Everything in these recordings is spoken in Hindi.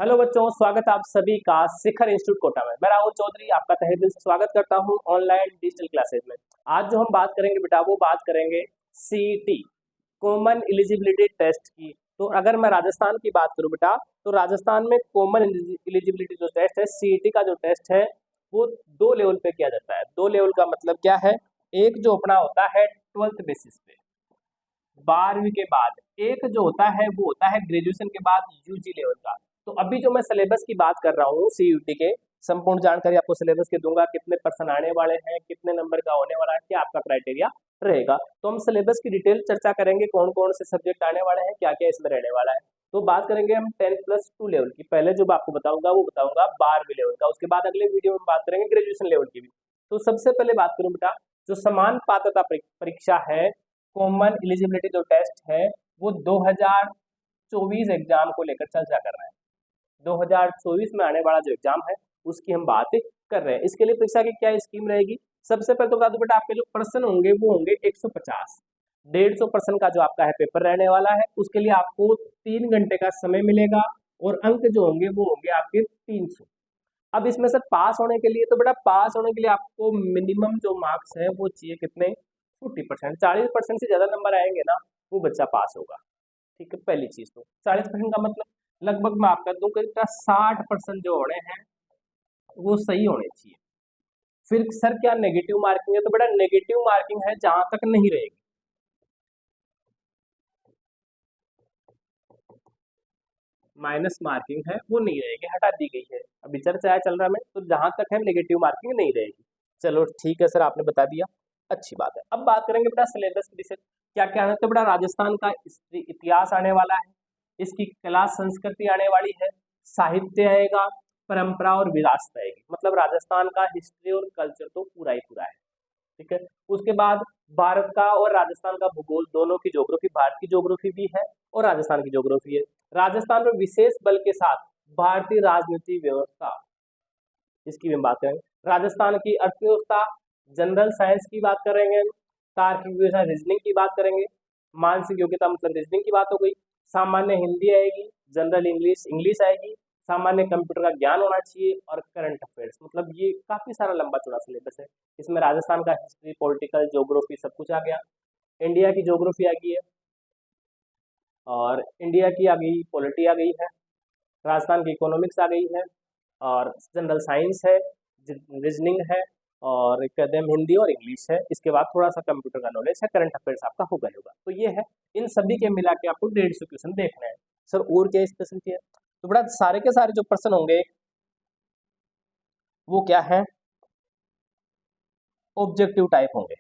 हेलो बच्चों, स्वागत है आप सभी का शिखर इंस्टीट्यूट कोटा में। मैं राहुल चौधरी आपका तहे दिल से स्वागत करता हूं ऑनलाइन डिजिटल क्लासेज में। आज जो हम बात करेंगे बेटा, वो बात करेंगे सीईटी कॉमन एलिजिबिलिटी टेस्ट की। तो अगर मैं राजस्थान की बात करूं बेटा, तो राजस्थान में कॉमन एलिजिबिलिटी जो टेस्ट है, सीईटी का जो टेस्ट है, वो दो लेवल पे किया जाता है। दो लेवल का मतलब क्या है? एक जो अपना होता है 12th बेसिस पे 12वीं के बाद, एक जो होता है वो होता है ग्रेजुएशन के बाद यूजी लेवल का। तो अभी जो मैं सिलेबस की बात कर रहा हूँ सीयूटी के, संपूर्ण जानकारी आपको सिलेबस के दूंगा, कितने पर्सन आने वाले हैं, कितने नंबर का होने वाला है, क्या आपका क्राइटेरिया रहेगा। तो हम सिलेबस की डिटेल चर्चा करेंगे, कौन कौन से सब्जेक्ट आने वाले हैं, क्या क्या इसमें रहने वाला है। तो बात करेंगे हम 10+2 लेवल की। पहले जो आपको बताऊंगा वो बताऊंगा 12वीं लेवल का, उसके बाद अगले वीडियो में बात करेंगे ग्रेजुएशन लेवल की भी। तो सबसे पहले बात करूं बेटा, जो समान पात्रता परीक्षा है, कॉमन एलिजिबिलिटी जो टेस्ट है, वो 2024 एग्जाम को लेकर चर्चा कर रहे हैं। 2024 में आने वाला जो एग्जाम है उसकी हम बात कर रहे हैं। इसके लिए परीक्षा की क्या स्कीम रहेगी? सबसे पहले तो बता दूं बेटा, आपके जो पर्सन होंगे वो होंगे 150। 150% का जो आपका है पेपर रहने वाला है, उसके लिए आपको 3 घंटे का समय मिलेगा और अंक जो होंगे वो होंगे आपके 300। अब इसमें से पास होने के लिए, तो बेटा पास होने के लिए आपको मिनिमम जो मार्क्स है वो चाहिए कितने? 40%। 40% से ज्यादा नंबर आएंगे ना, वो बच्चा पास होगा। ठीक है, पहली चीज। तो 40% का मतलब लगभग मैं आपका दूं कि 60% जो होने हैं वो सही होने चाहिए। फिर सर क्या नेगेटिव मार्किंग है? तो बेटा नेगेटिव मार्किंग है जहां तक नहीं रहेगी, माइनस मार्किंग है वो नहीं रहेगी, हटा दी गई है। अभी चर्चा चल रहा है, तो जहां तक है नेगेटिव मार्किंग नहीं रहेगी। चलो ठीक है सर, आपने बता दिया, अच्छी बात है। अब बात करेंगे बेटा सिलेबस की विषय क्या क्या है। तो बेटा राजस्थान का इतिहास आने वाला है, इसकी कला संस्कृति आने वाली है, साहित्य आएगा, परंपरा और विरासत आएगी। मतलब राजस्थान का हिस्ट्री और कल्चर तो पूरा ही पूरा है। ठीक है, उसके बाद भारत का और राजस्थान का भूगोल दोनों की ज्योग्राफी, भारत की ज्योग्राफी भी है और राजस्थान की ज्योग्राफी है। राजस्थान में विशेष बल के साथ भारतीय राजनीति व्यवस्था, इसकी भी हम बात करेंगे। राजस्थान की अर्थव्यवस्था, जनरल साइंस की बात करेंगे, तार्किक विवेचना रीजनिंग की बात करेंगे, मानसिक योग्यता मतलब रीजनिंग की बात हो गई, सामान्य हिंदी आएगी, जनरल इंग्लिश इंग्लिश आएगी, सामान्य कंप्यूटर का ज्ञान होना चाहिए और करंट अफेयर्स। मतलब ये काफी सारा लंबा चौड़ा सिलेबस है। इसमें राजस्थान का हिस्ट्री, पॉलिटिकल, ज्योग्राफी सब कुछ आ गया। इंडिया की ज्योग्राफी आ गई है और इंडिया की आ गई, पॉलिटी आ गई है, राजस्थान की इकोनॉमिक्स आ गई है और जनरल साइंस है, रीजनिंग है और एकदम हिंदी और इंग्लिश है। इसके बाद थोड़ा सा कंप्यूटर का नॉलेज है, करंट अफेयर्स आपका होगा होगा। तो ये है, इन सभी के मिला के आपको 150 क्वेश्चन देखना है। सर और क्या स्पेशलिटी है? तो बड़ा सारे के सारे जो पर्सन होंगे वो क्या है? ऑब्जेक्टिव टाइप होंगे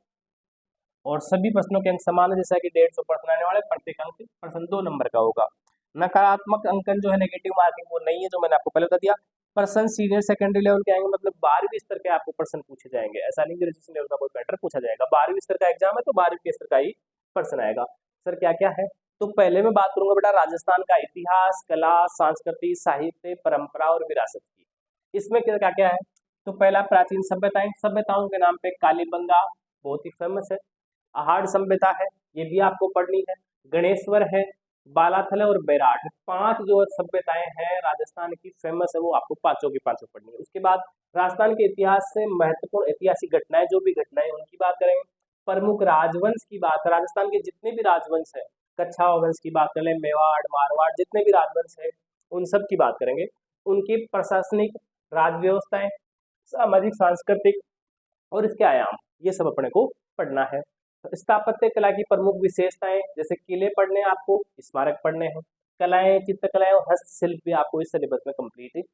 और सभी प्रश्नों के अंक समान है, जैसा कि 150 प्रश्न आने वाले, प्रत्येक अंक प्रश्न 2 नंबर का होगा। नकारात्मक अंकन जो है, नेगेटिव मार्किंग, वो नहीं है, जो मैंने आपको पहले बता दिया। पर्सन सीनियर सेकेंडरी लेवल के आएंगे, मतलब 12वीं स्तर के आपको पर्सन पूछे जाएंगे। ऐसा नहीं ग्रेजुएशन लेवल का कोई पैटर्न पूछा जाएगा। 12वीं स्तर का एग्जाम है तो 12वीं के स्तर का ही पर्सन आएगा। सर क्या क्या है? तो पहले मैं बात करूंगा बेटा राजस्थान का इतिहास, कला, संस्कृति, साहित्य, परंपरा और विरासत की। इसमें क्या क्या क्या है? तो पहला प्राचीन सभ्यताएं, सभ्यताओं के नाम पे कालीबंगा बहुत ही फेमस है। आहार सभ्यता है, ये भी आपको पढ़नी है। गणेश्वर है, बालाथल है और बैराट, 5 जो सभ्यताएं हैं राजस्थान की फेमस है, वो आपको पांचों की पांचों पढ़नी है। उसके बाद राजस्थान के इतिहास से महत्वपूर्ण ऐतिहासिक घटनाएं, जो भी घटनाएं उनकी बात करेंगे। प्रमुख राजवंश की बात, राजस्थान के जितने भी राजवंश है, कच्छावा वंश की बात करें, मेवाड़, मारवाड़, जितने भी राजवंश है उन सब की बात करेंगे। उनकी प्रशासनिक, राज व्यवस्थाएं, सामाजिक, सांस्कृतिक और इसके आयाम, ये सब अपने को पढ़ना है। स्थापत्य कला की प्रमुख विशेषताएं, जैसे किले पढ़ने हैं आपको, स्मारक पढ़ने हैं, कलाएं, चित्रकलाएं और हस्तशिल्प भी आपको इस सिलेबस में कंप्लीट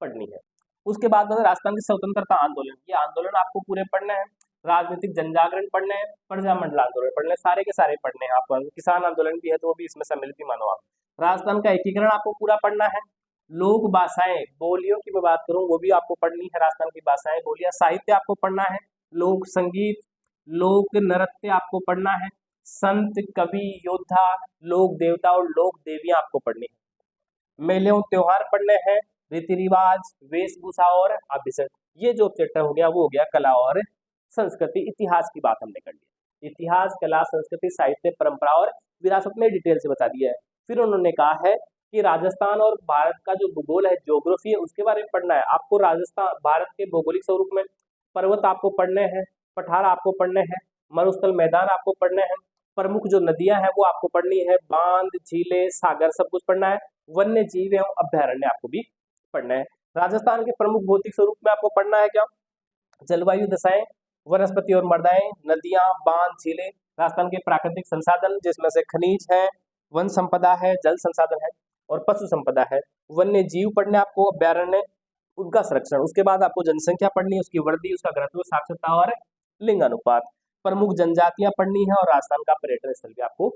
पढ़नी है। उसके बाद राजस्थान के स्वतंत्रता आंदोलन, ये आंदोलन आपको पूरे पढ़ने हैं। राजनीतिक जनजागरण पढ़ने हैं, प्रजामंडल आंदोलन पढ़ने हैं, सारे के सारे पढ़ने हैं आपको। किसान आंदोलन भी है तो वो भी इसमें सम्मिलित ही मानो आप। राजस्थान का एकीकरण आपको पूरा पढ़ना है। लोक भाषाएं, बोलियों की मैं बात करूं, वो भी आपको पढ़नी है। राजस्थान की भाषाएं, बोलियां, साहित्य आपको पढ़ना है। लोक संगीत, लोक नृत्य आपको पढ़ना है। संत, कवि, योद्धा, लोक देवता और लोक देवियां आपको पढ़नी है। मेले और त्योहार पढ़ने हैं। रीति रिवाज, वेशभूषा और अभिषेक, ये जो चैप्टर हो गया वो हो गया कला और संस्कृति। इतिहास की बात हमने कर ली, इतिहास, कला, संस्कृति, साहित्य, परंपरा और विरासत में डिटेल से बता दिया है। फिर उन्होंने कहा है कि राजस्थान और भारत का जो भूगोल है, ज्योग्राफी है, उसके बारे में पढ़ना है आपको। राजस्थान भारत के भौगोलिक स्वरूप में पर्वत आपको पढ़ने हैं, पठार आपको पढ़ने हैं, मरुस्थल मैदान आपको पढ़ने हैं, प्रमुख जो नदियां हैं वो आपको पढ़नी है, बांध, झीलें, सागर सब कुछ पढ़ना है, वन्य जीव एवं अभ्यारण्य आपको भी पढ़ना है। राजस्थान के प्रमुख भौतिक स्वरूप में आपको पढ़ना है क्या? जलवायु दशाएं, वनस्पति और मृदाएं, नदियां, बांध, झीलें, राजस्थान के प्राकृतिक संसाधन जिसमें से खनिज है, वन संपदा है, जल संसाधन है और पशु संपदा है, वन्य जीव पढ़ने आपको, अभ्यारण्य, उनका संरक्षण। उसके बाद आपको जनसंख्या पढ़नी है, उसकी वृद्धि, उसका घनत्व, साक्षरता और लिंग अनुपात, प्रमुख जनजातियां पढ़नी है और राजस्थान का पर्यटन स्थल भी आपको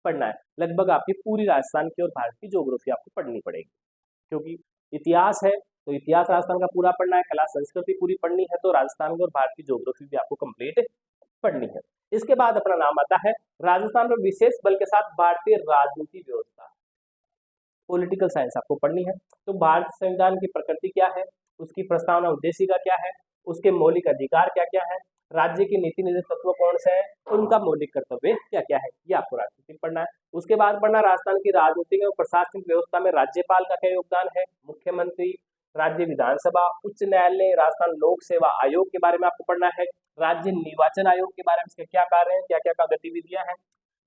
पढ़ना है। लगभग आपकी पूरी राजस्थान की और भारत की ज्योग्राफी आपको पढ़नी पड़ेगी, क्योंकि इतिहास है तो इतिहास राजस्थान का पूरा पढ़ना है, कला संस्कृति पूरी पढ़नी है, तो राजस्थान की और भारत की ज्योग्राफी भी आपको कंप्लीट पढ़नी है। इसके बाद अपना नाम आता है राजस्थान में विशेष बल के साथ भारतीय राजनीति व्यवस्था, पॉलिटिकल साइंस आपको पढ़नी है। तो भारत संविधान की प्रकृति क्या है, उसकी प्रस्तावना उद्देशिका क्या है, उसके मौलिक अधिकार क्या क्या है, राज्य की नीति निर्देश तत्व कौन से हैं, उनका मौलिक कर्तव्य क्या क्या है, ये आपको राजनीति पढ़ना है। उसके बाद पढ़ना राजस्थान की राजनीतिक एवं प्रशासनिक व्यवस्था में राज्यपाल का क्या योगदान है, मुख्यमंत्री, राज्य विधानसभा, उच्च न्यायालय, राजस्थान लोक सेवा आयोग के बारे में आपको पढ़ना है, राज्य निर्वाचन आयोग के बारे में इसके क्या कार्य है, क्या क्या गतिविधियां हैं,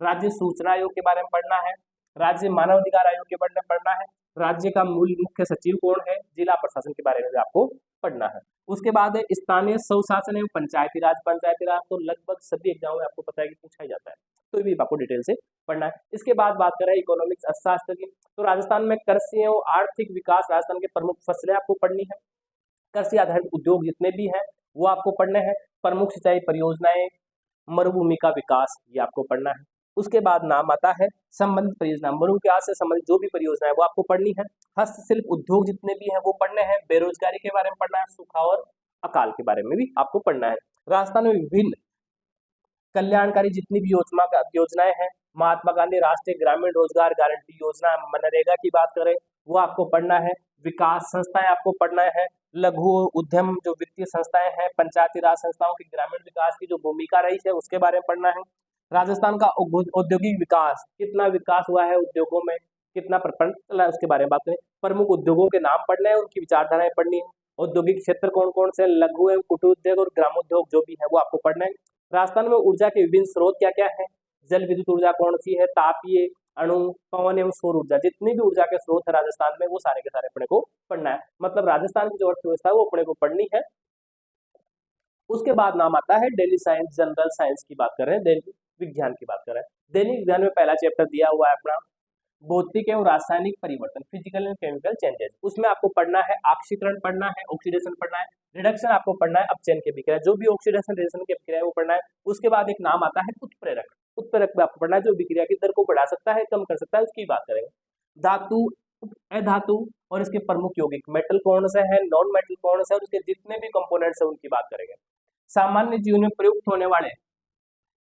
राज्य सूचना आयोग के बारे में पढ़ना है, राज्य मानव अधिकार आयोग के बारे में पढ़ना है, राज्य का मूल मुख्य सचिव कौन है, जिला प्रशासन के बारे में भी आपको पढ़ना है। उसके बाद है स्थानीय स्वशासन एवं पंचायती राज। पंचायती राज तो लगभग सभी एग्जाम में आपको पता है कि पूछा ही जाता है, तो ये भी आपको डिटेल से पढ़ना है। इसके बाद बात करें इकोनॉमिक्स अर्थशास्त्र की, तो राजस्थान में कृषि एवं आर्थिक विकास, राजस्थान के प्रमुख फसलें आपको पढ़नी है, कृषि आधारित उद्योग जितने भी हैं वो आपको पढ़ने हैं, प्रमुख सिंचाई परियोजनाएं, मरुभूमि का विकास, ये आपको पढ़ना है। उसके बाद नाम आता है संबंधित परियोजना, मरुविकास से संबंधित जो भी परियोजना है वो आपको पढ़नी है, हस्तशिल्प उद्योग जितने भी हैं वो पढ़ने हैं, बेरोजगारी के बारे में पढ़ना है, सूखा और अकाल के बारे में भी आपको पढ़ना है। राजस्थान में विभिन्न कल्याणकारी जितनी भी योजनाएं हैं, महात्मा गांधी राष्ट्रीय ग्रामीण रोजगार गारंटी योजना, मनरेगा की बात करें वो आपको पढ़ना है, विकास संस्थाएं आपको पढ़ना है, लघु उद्यम जो वित्तीय संस्थाएं हैं, पंचायती राज संस्थाओं की ग्रामीण विकास की जो भूमिका रही है उसके बारे में पढ़ना है। राजस्थान का औद्योगिक विकास, कितना विकास हुआ है उद्योगों में, कितना प्रपंच चला है उसके बारे में बात करें, प्रमुख उद्योगों के नाम पढ़ने हैं, उनकी विचारधाराएं पढ़नी है, औद्योगिक क्षेत्र कौन कौन से, लघु एवं कुटीर उद्योग और ग्रामोद्योग जो भी है वो आपको पढ़ना है। राजस्थान में ऊर्जा के विभिन्न स्रोत क्या क्या है, जल विद्युत ऊर्जा कौन सी है, तापीय, अणु, पवन एवं सौर ऊर्जा, जितनी भी ऊर्जा के स्रोत है राजस्थान में वो सारे के सारे अपने को पढ़ना है। मतलब राजस्थान की जो अर्थव्यवस्था है वो अपने को पढ़नी है। उसके बाद नाम आता है डेली साइंस, जनरल साइंस की बात कर रहे हैं, दैनिक विज्ञान की बात कर रहे हैं। दैनिक विज्ञान में पहला चैप्टर दिया हुआ है अपना भौतिक एवं रासायनिक परिवर्तन, फिजिकल एंड केमिकल चेंजेस। उसमें आपको पढ़ना है ऑक्सीकरण पढ़ना है, ऑक्सीडेशन पढ़ना है, रिडक्शन आपको पढ़ना है, अपचयन की विक्रिया, जो भी ऑक्सीडेशन रिडक्शन की विक्रिया है वो पढ़ना है। उसके बाद एक नाम आता है उत्प्रेरक, उत्प्रेरक में आपको पढ़ना है जो विक्रिया की दर को बढ़ा सकता है, कम कर सकता है, उसकी बात करेंगे। धातु, अधातु और इसके प्रमुख यौगिक, मेटल कौन सा है, नॉन मेटल कौन सा है, और उसके जितने भी कंपोनेंट्स है उनकी बात करेंगे। सामान्य जीवन में प्रयुक्त होने वाले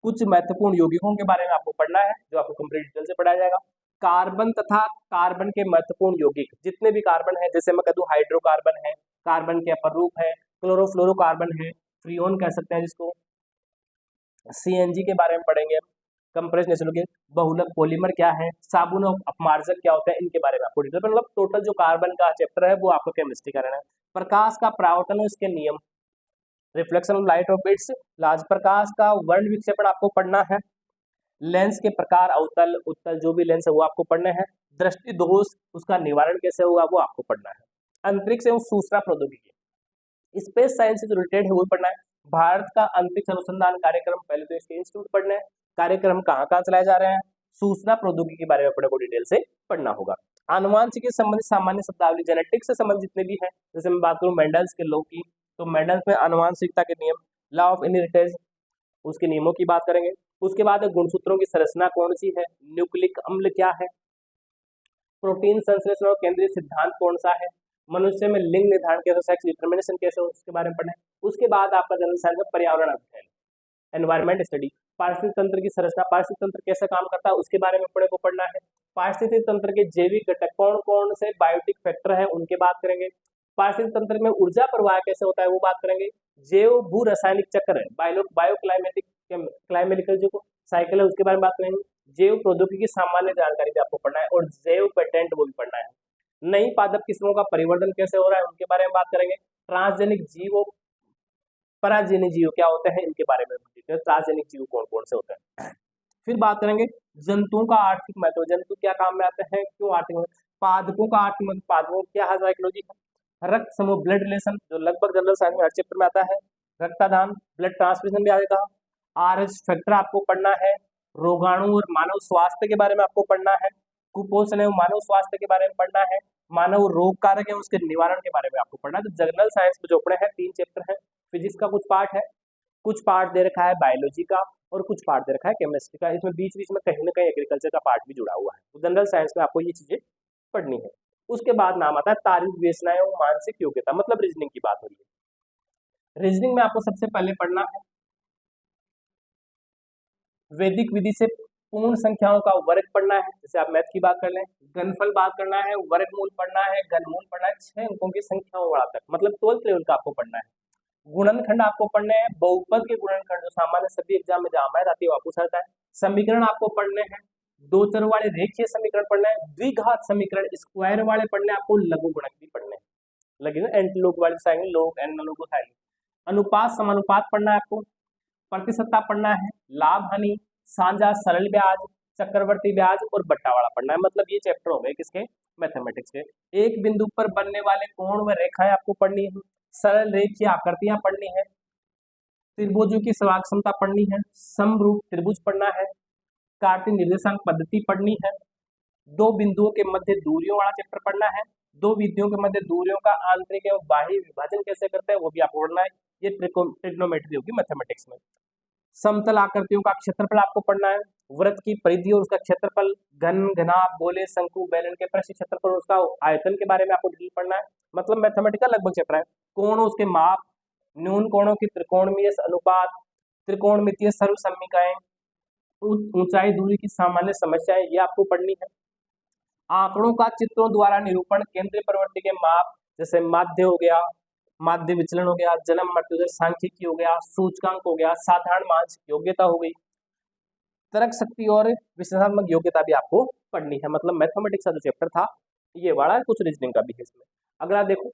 कुछ महत्वपूर्ण यौगिकों के बारे में आपको पढ़ना है, जो आपको कंप्लीट डिटेल से पढ़ाया जाएगा। कार्बन तथा कार्बन के महत्वपूर्ण यौगिक, जितने भी कार्बन है, जैसे मैं कह दूं हाइड्रोकार्बन है, कार्बन के अपरूप है, क्लोरोफ्लोरोकार्बन है, फ्रीओन कह सकते हैं जिसको, सीएनजी के बारे में पढ़ेंगे, कंप्रेस नेचुरल गैस, बहुलक पॉलीमर क्या है, साबुन और अपमार्जक क्या होता है, इनके बारे में आपको डिटेल, मतलब टोटल जो कार्बन का चैप्टर है वो आपको केमिस्ट्री का रहना है। प्रकाश का परावर्तन और इसके नियम, reflection of light of bits, लाज प्रकाश का वर्ण विक्षेपण आपको पढ़ना है, लेंस के प्रकार, अवतल उत्तल जो भी लेंस है वो आपको पढ़ने हैं, दृष्टि दोष उसका निवारण कैसे होगा वो आपको पढ़ना है। अंतरिक्ष एवं सूचना प्रौद्योगिकी, स्पेस साइंस से जो रिलेटेड है वो पढ़ना है। भारत का अंतरिक्ष अनुसंधान कार्यक्रम, पहले तो इसके इंस्टीट्यूट पढ़ने हैं, कार्यक्रम कहाँ कहाँ चलाए जा रहे हैं, सूचना प्रौद्योगिकी के बारे में अपने को डिटेल से पढ़ना होगा। आनुवांशिक से संबंधित सामान्य शब्दावली, जेनेटिक्स से संबंधित जितने भी हैं, जैसे मैं बात करूँ मेंडल्स के लॉ की, तो मेंडल्स में आनुवांशिकता के नियम, लॉ ऑफ इनहेरिटेंस, उसके नियमों की बात करेंगे। उसके बाद गुणसूत्रों की संरचना कौन सी है, न्यूक्लिक अम्ल क्या है, प्रोटीन संश्लेषण और केंद्रीय सिद्धांत कौन सा है, मनुष्य में लिंग निर्धारण कैसे, सेक्स डिटरमिनेशन कैसे हो, उसके बारे में पढ़ना है। उसके बाद आपका जनरल साइंस में पर्यावरण अध्ययन, एनवायरमेंट स्टडी, पारिस्थितिक तंत्र की संरचना, पारिस्थितिक तंत्र कैसे काम करता है उसके बारे में अपने को पढ़ना है। पारिस्थितिक तंत्र के जैविक घटक कौन कौन से बायोटिक फैक्टर है उनके बात करेंगे। पारिस्थितिक तंत्र में ऊर्जा प्रवाह कैसे होता है वो बात करेंगे। जैव भू रासायनिक चक्र है, बायो क्लाइमेटिक क्लाइमेटिकल जो साइकिल है उसके बारे में बात करेंगे। जैव प्रौद्योगिकी की सामान्य जानकारी भी आपको पढ़ना है और जैव पेटेंट वो भी पढ़ना है। नई पादप किस्मों का परिवर्तन कैसे हो रहा है उनके बारे में बात करेंगे। ट्रांसजेनिक जीव और पराजेनिक जीव क्या होते हैं इनके बारे में ट्रांसजेनिक जीव कौन कौन से होते हैं। फिर बात करेंगे जंतुओं का आर्थिक महत्व, जंतु क्या काम में आते हैं, क्यों आर्थिक महत्व, पादपों का आर्थिक महत्व, पादपों क्या है साइकोलॉजी है, रक्त समूह ब्लड रिलेशन जो लगभग जनरल साइंस में हर चैप्टर में आता है, रक्तदान ब्लड ट्रांसफ्यूजन भी आएगा, आरएच फैक्टर आपको पढ़ना है, रोगाणु और मानव स्वास्थ्य के बारे में आपको पढ़ना है, कुपोषण एवं मानव स्वास्थ्य के बारे में पढ़ना है, मानव रोग कारक है उसके निवारण के बारे में आपको पढ़ना है। तो जनरल साइंस में जो पढ़े हैं 3 चैप्टर है, फिजिक्स का कुछ पार्ट है, कुछ पार्ट दे रखा है बायोलॉजी का और कुछ पार्ट दे रखा है केमिस्ट्री का, इसमें बीच बीच में कहीं ना कहीं एग्रीकल्चर का पार्ट भी जुड़ा हुआ है। तो जनरल साइंस में आपको ये चीजें पढ़नी है। उसके बाद नाम आता है तार्किक विवेचनाएं और मानसिक योग्यता, मतलब रीजनिंग की बात हो रही है। रीजनिंग में आपको सबसे पहले पढ़ना है वैदिक विधि से पूर्ण संख्याओं का वर्ग पढ़ना है, जैसे आप मैथ की बात कर लें, घनफल बात करना है, वर्गमूल पढ़ना है, घनमूल पढ़ना है, 6 अंकों की संख्याओं वाला तक, मतलब 12th लेवल का आपको पढ़ना है। गुणनखंड आपको पढ़ने हैं, बहुपद के गुणनखंड जो सामान्य सभी एग्जाम में जहां मैथ आती है आपको आता है। समीकरण आपको पढ़ने हैं, दो चर वाले रेखीय समीकरण पढ़ना है, द्विघात समीकरण स्क्वायर वाले पढ़ने आपको, लघु गुणक भी पढ़ने हैं, लगे ना एंटी लोग वाले साइंस लोग एन लोग है। अनुपात समानुपात पढ़ना है आपको, प्रतिशतता पढ़ना है, लाभ हानि, साझा सरल ब्याज, चक्रवर्ती ब्याज और बट्टावाड़ा पढ़ना है। मतलब ये चैप्टर हो गए किसके, मैथमेटिक्स के। एक बिंदु पर बनने वाले कोण व रेखाएं आपको पढ़नी है, सरल रेखीय आकृतियां पढ़नी है, त्रिभुजों की सवाक क्षमता पढ़नी है, समरूप त्रिभुज पढ़ना है, कार्तीय निर्देशांक पद्धति पढ़नी है, दो बिंदुओं के मध्य दूरियों वाला चैप्टर पढ़ना है, दो बिंदुओं के मध्य दूरियों का आंतरिक एवं बाह्य विभाजन कैसे करते हैं वो भी आपको पढ़ना है। ये ट्रिग्नोमेट्री होगी मैथमेटिक्स में। समतल आकृतियों का क्षेत्रफल आपको पढ़ना है, वृत्त की परिधि और उसका क्षेत्रफल, घन घनाभ गोले शंकु बेलन के प्रश्न क्षेत्रफल और उसका आयतन के बारे में आपको डिटेल पढ़ना है। मतलब मैथमेटिकल लगभग चैप्टर है। कोणों उसके माप, न्यून कोणों की त्रिकोणमितीय अनुपात, त्रिकोणमितीय सर्वसम्मिकाएं, ऊंचाई दूरी की सामान्य समस्याएं ये आपको पढ़नी है। आंकड़ों का चित्रों द्वारा निरूपण, केंद्रीय प्रवृत्ति के माप जैसे माध्य हो गया, माध्य विचलन हो गया, जन्म मृत्यु सांख्यिकी हो गया, सूचकांक हो गया, साधारण मानसिक योग्यता हो गई, तर्क शक्ति और विश्लेषणात्मक योग्यता भी आपको पढ़नी है। मतलब मैथमेटिक्स का जो चैप्टर था ये वाला, कुछ रीजनिंग का भी है इसमें। अगला देखो,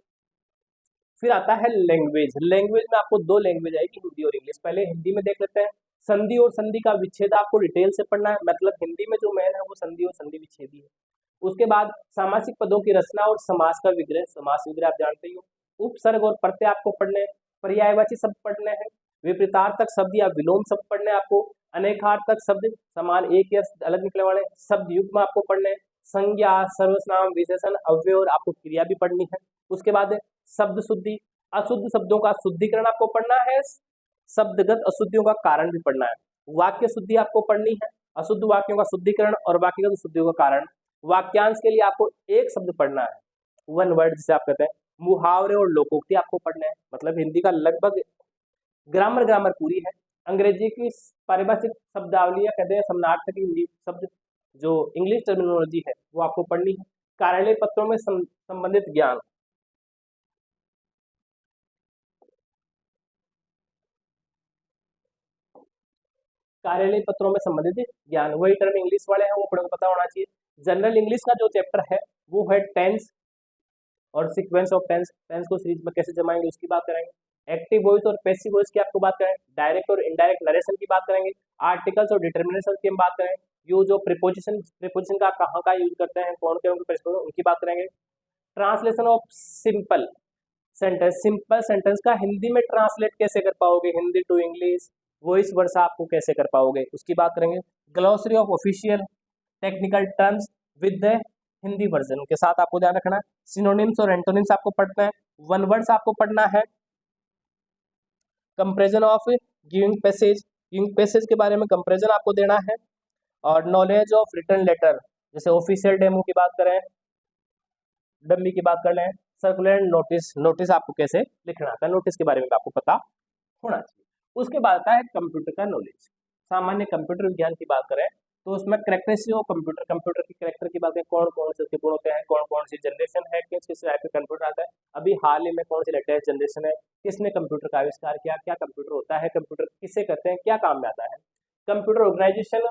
फिर आता है लैंग्वेज। लैंग्वेज में आपको 2 लैंग्वेज आएगी, हिंदी और इंग्लिश। पहले हिंदी में देख लेते हैं। संधि और संधि का विच्छेद आपको डिटेल से पढ़ना है, मतलब हिंदी में जो मेन है वो संधि और संधि विच्छेदी है। उसके बाद सामासिक पदों की रचना और समास का विग्रह, समास विग्रह आप जानते ही हो। उपसर्ग और प्रत्यय आपको पढ़ने हैं, पर्यायवाची शब्द पढ़ने हैं, विपरीतार्थक शब्द या विलोम शब्द पढ़ने हैं आपको, अनेकार्थक शब्द, समान एक या अलग निकले वाले शब्द युग्म आपको पढ़ने हैं, संज्ञा, सर्वनाम, विशेषण, अव्यय और आपको क्रिया भी पढ़नी है। उसके बाद शब्द शुद्धि, अशुद्ध शब्दों का शुद्धिकरण आपको पढ़ना है, शब्दगत अशुद्धियों का कारण भी पढ़ना है, वाक्य शुद्धि आपको पढ़नी है, अशुद्ध वाक्यों का शुद्धिकरण और वाक्यगत शुद्धियों का कारण। वाक्यांश के लिए आपको एक शब्द पढ़ना है, 1 वर्ड जिसे आप कहते हैं। मुहावरे और लोकोक्ति आपको पढ़ने हैं, मतलब हिंदी का लगभग ग्रामर पूरी है। अंग्रेजी की पारिभाषिक शब्दावली या कहते हैं समानार्थक हिंदी शब्द, जो इंग्लिश टर्मिनोलॉजी है वो आपको पढ़नी है। कार्यालय पत्रों में संबंधित ज्ञान, कार्यालय पत्रों में संबंधित ज्ञान, वही टर्म इंग्लिश वाले हैं वो पता होना चाहिए। जनरल इंग्लिश का जो चैप्टर है वो है टेंस और सीक्वेंस ऑफ टेंस, टेंस को सीरीज में कैसे जमाएंगे उसकी बात करेंगे। एक्टिव वॉइस और पैसिव वॉइस की आपको बात करें, डायरेक्ट और इनडायरेक्ट नरेशन की बात करेंगे, आर्टिकल्स और डिटर्मिनेशन की हम बात करें, यू जो प्रीपोजिशन का कहाँ का यूज करते हैं, कौन कौन के प्रश्न उनकी बात करेंगे। Translation of simple sentence, simple sentence का हिंदी में ट्रांसलेट कैसे कर पाओगे, Hindi to English, vice versa आपको कैसे कर पाओगे उसकी बात करेंगे। Glossary of official technical terms with the Hindi version के साथ आपको ध्यान रखना है। सिनोनिम्स और एंटोनिम्स आपको पढ़ना है, वन वर्ड्स आपको पढ़ना है। कंपैरिजन ऑफ गिविंग पैसेज के बारे में कंपैरिजन आपको देना है। और नॉलेज ऑफ रिटर्न लेटर, जैसे ऑफिशियल डेमो की बात करें, डम्मी की बात कर लें, सर्कुलर नोटिस आपको कैसे लिखना आता है, नोटिस के बारे में आपको पता होना चाहिए। उसके बाद आता है कंप्यूटर का नॉलेज। सामान्य कंप्यूटर विज्ञान की बात करें तो उसमें करेक्टरिस्टिक ऑफ कंप्यूटर की करेक्टर की बात करें, कौन कौन से उसके गुण होते हैं, कौन कौन सी जनरेशन है, किस किस टाइप का कंप्यूटर आता है, अभी हाल ही में कौन सी लेटेस्ट जनरेशन है, किसने कंप्यूटर का आविष्कार किया, क्या कंप्यूटर होता है, कंप्यूटर किसे कहते हैं, क्या काम में आता है। कंप्यूटर ऑर्गेनाइजेशन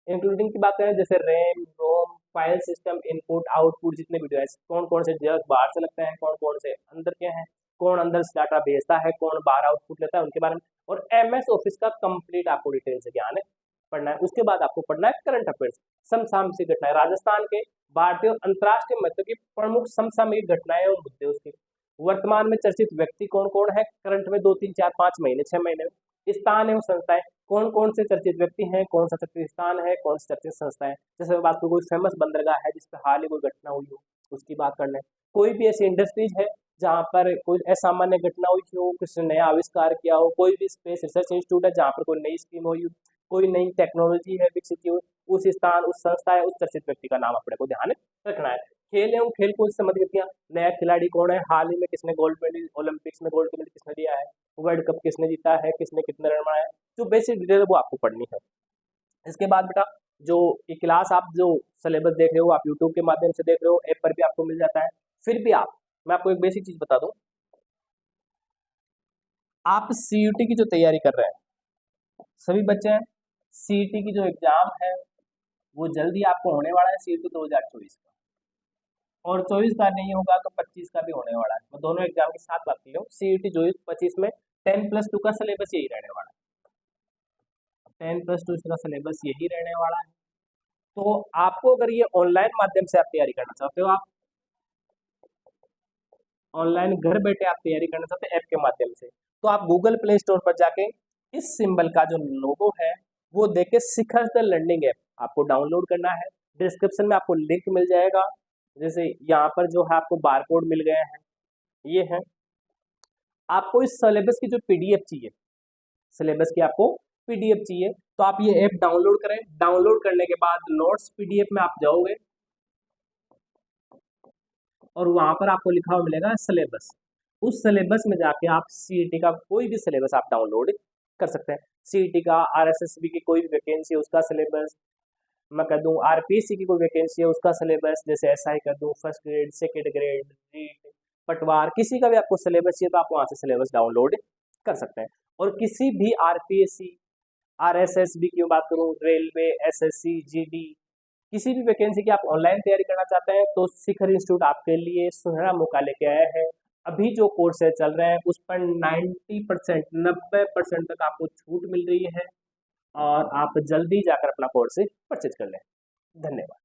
इंक्लूडिंग की बात करें जैसे रैम, रोम, फाइल सिस्टम, इनपुट आउटपुट, जितने भी डिवाइस, कौन कौन से डिवाइस बाहर से लगते हैं, कौन कौन से अंदर के हैं, कौन अंदर से डाटा भेजता है, कौन बाहर आउटपुट लेता है, उनके बारे में। और एमएस ऑफिस का कंप्लीट आपको डिटेल से ज्ञान है, पढ़ना है। उसके बाद आपको पढ़ना है करंट अफेयर्स, समसामयिक घटनाएं, राजस्थान के भारतीय और अंतर्राष्ट्रीय महत्व की प्रमुख समसामयिक घटनाएं और मुद्दे, उसके वर्तमान में चर्चित व्यक्ति कौन कौन है, करंट में 2 3 4 5 महीने 6 महीने में, स्थान एवं संस्थाएं, कौन कौन से चर्चित व्यक्ति हैं, कौन सा चर्चित स्थान है, कौन सी चर्चित संस्था है। जैसे मैं बात करूँ कोई फेमस बंदरगाह है जिस पे हाल ही कोई घटना हुई हो, उसकी बात करना है। कोई भी ऐसी इंडस्ट्रीज है जहाँ पर कोई असामान्य घटना हुई हो, किसी ने नया आविष्कार किया हो, कोई भी स्पेस रिसर्च इंस्टीट्यूट है जहाँ पर कोई नई स्कीम हुई हो, कोई नई टेक्नोलॉजी है विकसित की हुई, उस स्थान, उस संस्था या उस चर्चित व्यक्ति का नाम अपने को ध्यान रखना है। खेल एवं खेल कूद से संबंधित गतिविधियां, नया खिलाड़ी कौन है, हाल ही में किसने गोल्ड मेडल, ओलंपिक्स में गोल्ड मेडल किसने लिया है, वर्ल्ड कप किसने जीता है, किसने कितने रन बनाए, जो बेसिक डिटेल है वो आपको पढ़नी है। इसके बाद बेटा जो ये क्लास आप जो सिलेबस देख रहे हो, आप यूट्यूब के माध्यम से देख रहे हो, ऐप पर भी आपको मिल जाता है। फिर भी मैं आपको एक बेसिक चीज बता दूं, आप सीयूटी की जो तैयारी कर रहे हैं सभी बच्चे हैं, सीईटी की जो एग्जाम है वो जल्दी आपको होने वाला है, सीईटी 2024 का, और 24 का नहीं होगा तो 25 का भी होने वाला है। मैं दोनों एग्जाम के साथ बात कर रहा हूँ। सीईटी 24-25 में 10+2 का सिलेबस यही रहने वाला है, 10+2 इसका सिलेबस यही रहने वाला है। तो आपको अगर ये ऑनलाइन माध्यम से आप तैयारी करना चाहते हो, आप ऑनलाइन घर बैठे आप तैयारी करना चाहते हैं ऐप के माध्यम से, तो आप गूगल प्ले स्टोर पर जाके इस सिंबल का जो लोगो है वो देके शिखर द लर्निंग ऐप आपको डाउनलोड करना है। डिस्क्रिप्शन में आपको लिंक मिल जाएगा, जैसे यहाँ पर जो है आपको बारकोड मिल गए हैं, ये है। आपको इस सिलेबस की जो पीडीएफ चाहिए, सिलेबस की आपको पीडीएफ चाहिए, तो आप ये ऐप डाउनलोड करें। डाउनलोड करने के बाद नोट्स पीडीएफ में आप जाओगे और वहां पर आपको लिखा हुआ मिलेगा सिलेबस। उस सिलेबस में जाके आप सीईटी का कोई भी सिलेबस आप डाउनलोड कर सकते हैं। सीईटी का, आरएसएसबी की कोई भी वैकेंसी है उसका सिलेबस, मैं कर दूं आरपीएससी की कोई वैकेंसी है उसका सिलेबस, जैसे एसआई कर दूं, first grade, second grade, REET, Patwar, किसी का भी आपको सिलेबस चाहिए तो आप वहां से सिलेबस डाउनलोड कर सकते हैं। और किसी भी आरपीएससी, आरएसएसबी की बात करूं, रेलवे, एसएससी, जीडी, किसी भी वैकेंसी की आप ऑनलाइन तैयारी करना चाहते हैं तो शिखर इंस्टीट्यूट आपके लिए सुनहरा मौका लेके आया है। अभी जो कोर्सेज चल रहे हैं उस पर 90%, 90% तक आपको छूट मिल रही है, और आप जल्दी जाकर अपना कोर्स परचेज कर लें। धन्यवाद।